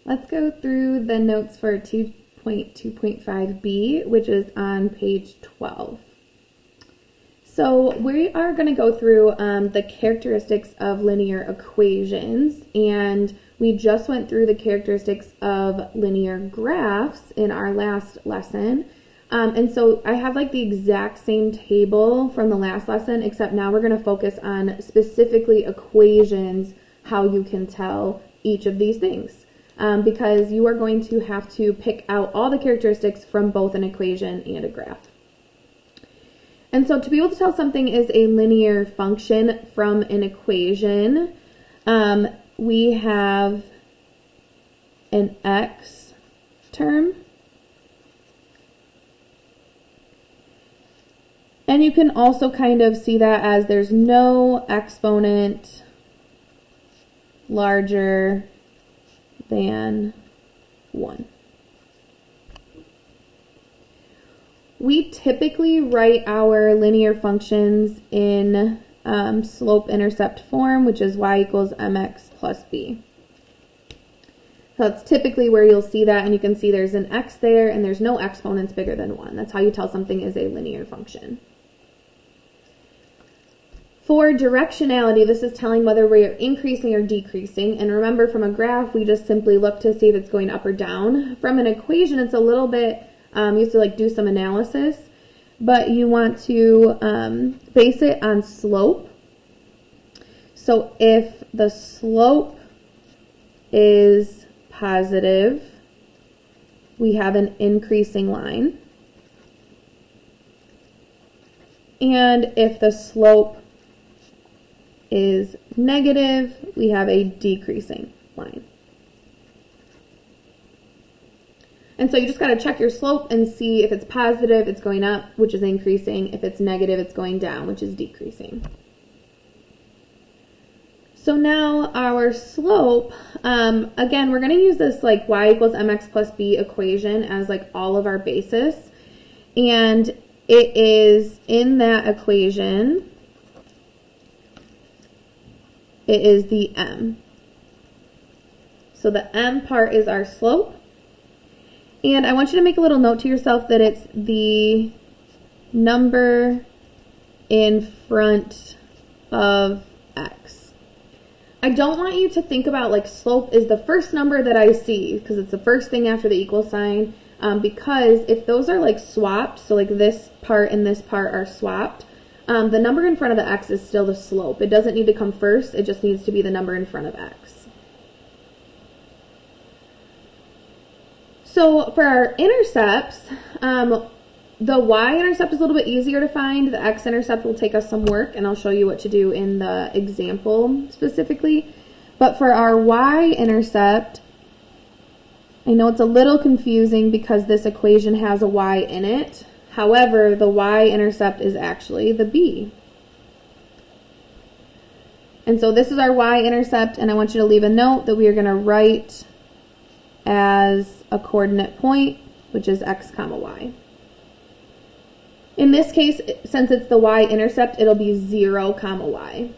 Let's go through the notes for 2.2.5b, which is on page 12. So we are going to go through the characteristics of linear equations, and we just went through the characteristics of linear graphs in our last lesson. And so I have like the exact same table from the last lesson, except now we're going to focus on specifically equations, how you can tell each of these things. Because you are going to have to pick out all the characteristics from both an equation and a graph. And so to be able to tell something is a linear function from an equation, we have an x term. And you can also kind of see that as there's no exponent larger than 1. We typically write our linear functions in slope-intercept form, which is y equals mx plus b. So that's typically where you'll see that, and you can see there's an x there, and there's no exponents bigger than 1. That's how you tell something is a linear function. For directionality, this is telling whether we are increasing or decreasing. And remember, from a graph, we just simply look to see if it's going up or down. From an equation, it's a little bit, you have to like do some analysis, but you want to base it on slope. So if the slope is positive, we have an increasing line. And if the slope is negative, we have a decreasing line. And so you just got to check your slope and see if it's positive, it's going up, which is increasing. If it's negative, it's going down, which is decreasing. So now our slope, again, we're going to use this like y equals mx plus b equation as like all of our basis. And it is in that equation, it is the m. So the m part is our slope. And I want you to make a little note to yourself that it's the number in front of x. I don't want you to think about like slope is the first number that I see, because it's the first thing after the equal sign, because if those are like swapped, so like this part and this part are swapped, the number in front of the x is still the slope. It doesn't need to come first, it just needs to be the number in front of x. So for our intercepts, the y-intercept is a little bit easier to find. The x-intercept will take us some work, and I'll show you what to do in the example specifically. But for our y-intercept, I know it's a little confusing because this equation has a y in it. However, the y-intercept is actually the b. And so this is our y-intercept, and I want you to leave a note that we are going to write as a coordinate point, which is x comma y. In this case, since it's the y-intercept, it'll be 0 comma y.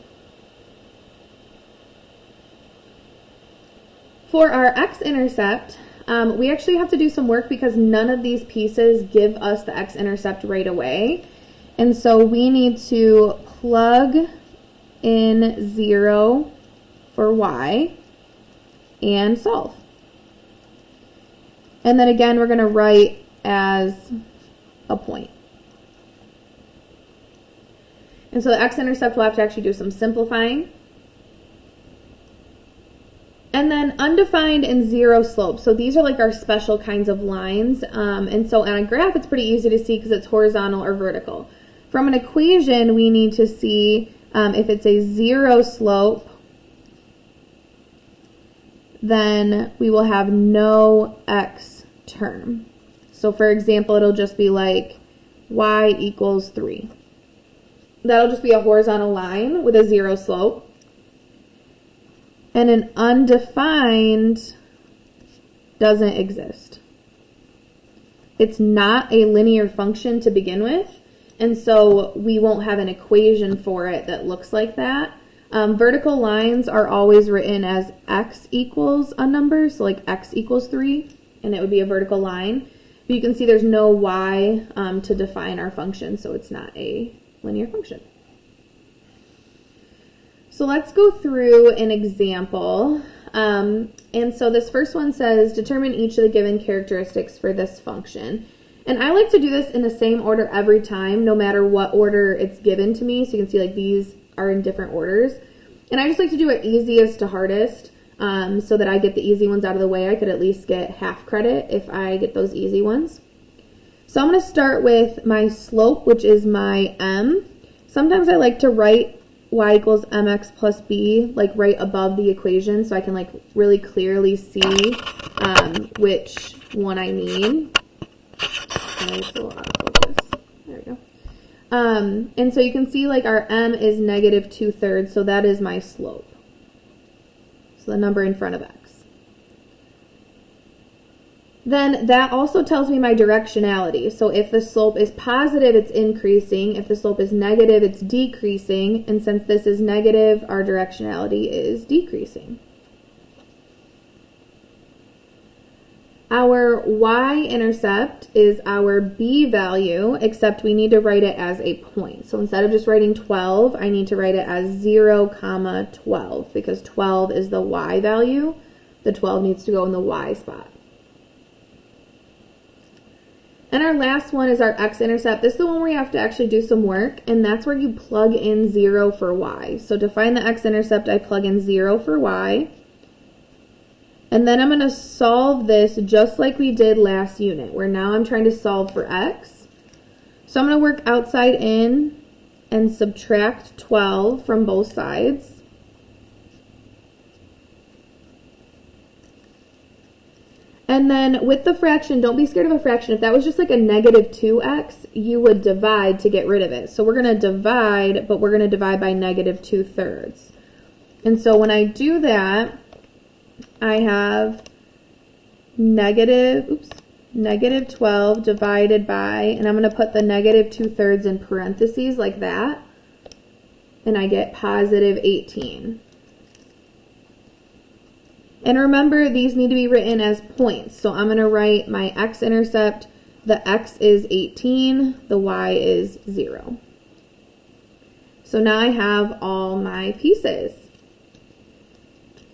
For our x-intercept, we actually have to do some work because none of these pieces give us the x-intercept right away. And so we need to plug in 0 for y and solve. And then again, we're going to write as a point. And so the x-intercept will have to actually do some simplifying. And then undefined and 0 slope. So these are like our special kinds of lines. And so on a graph, it's pretty easy to see because it's horizontal or vertical. From an equation, we need to see if it's a 0 slope, then we will have no x term. So for example, it'll just be like y equals 3. That'll just be a horizontal line with a 0 slope. And an undefined doesn't exist. It's not a linear function to begin with, and so we won't have an equation for it that looks like that. Vertical lines are always written as x equals a number, so like x equals 3, and it would be a vertical line. But you can see there's no y to define our function, so it's not a linear function. So let's go through an example. And so this first one says, determine each of the given characteristics for this function. And I like to do this in the same order every time, no matter what order it's given to me. So you can see like these are in different orders. And I just like to do it easiest to hardest so that I get the easy ones out of the way. I could at least get half credit if I get those easy ones. So I'm going to start with my slope, which is my m. Sometimes I like to write y equals mx plus b like right above the equation so I can like really clearly see which one I need. It's a little out of focus. There we go. And so you can see like our m is negative 2/3, so that is my slope. So the number in front of x. Then that also tells me my directionality. So if the slope is positive, it's increasing. If the slope is negative, it's decreasing. And since this is negative, our directionality is decreasing. Our y-intercept is our b value, except we need to write it as a point. So instead of just writing 12, I need to write it as 0, 12, because 12 is the y value. The 12 needs to go in the y spot. And our last one is our x-intercept. This is the one where you have to actually do some work, and that's where you plug in 0 for y. So to find the x-intercept, I plug in 0 for y. And then I'm going to solve this just like we did last unit, where now I'm trying to solve for x. So I'm going to work outside in and subtract 12 from both sides. And then with the fraction, don't be scared of a fraction. If that was just like a negative 2x, you would divide to get rid of it. So we're going to divide, but we're going to divide by negative 2/3. And so when I do that, I have negative 12 divided by, and I'm going to put the negative 2/3 in parentheses like that, and I get positive 18. And remember, these need to be written as points. So I'm going to write my x-intercept. The x is 18, the y is 0. So now I have all my pieces.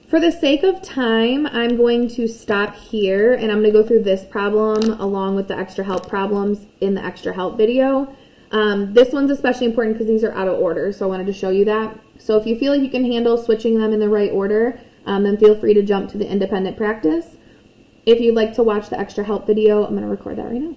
For the sake of time, I'm going to stop here, and I'm going to go through this problem along with the extra help problems in the extra help video. This one's especially important because these are out of order, so I wanted to show you that. So if you feel like you can handle switching them in the right order, then feel free to jump to the independent practice. If you'd like to watch the extra help video, I'm going to record that right now.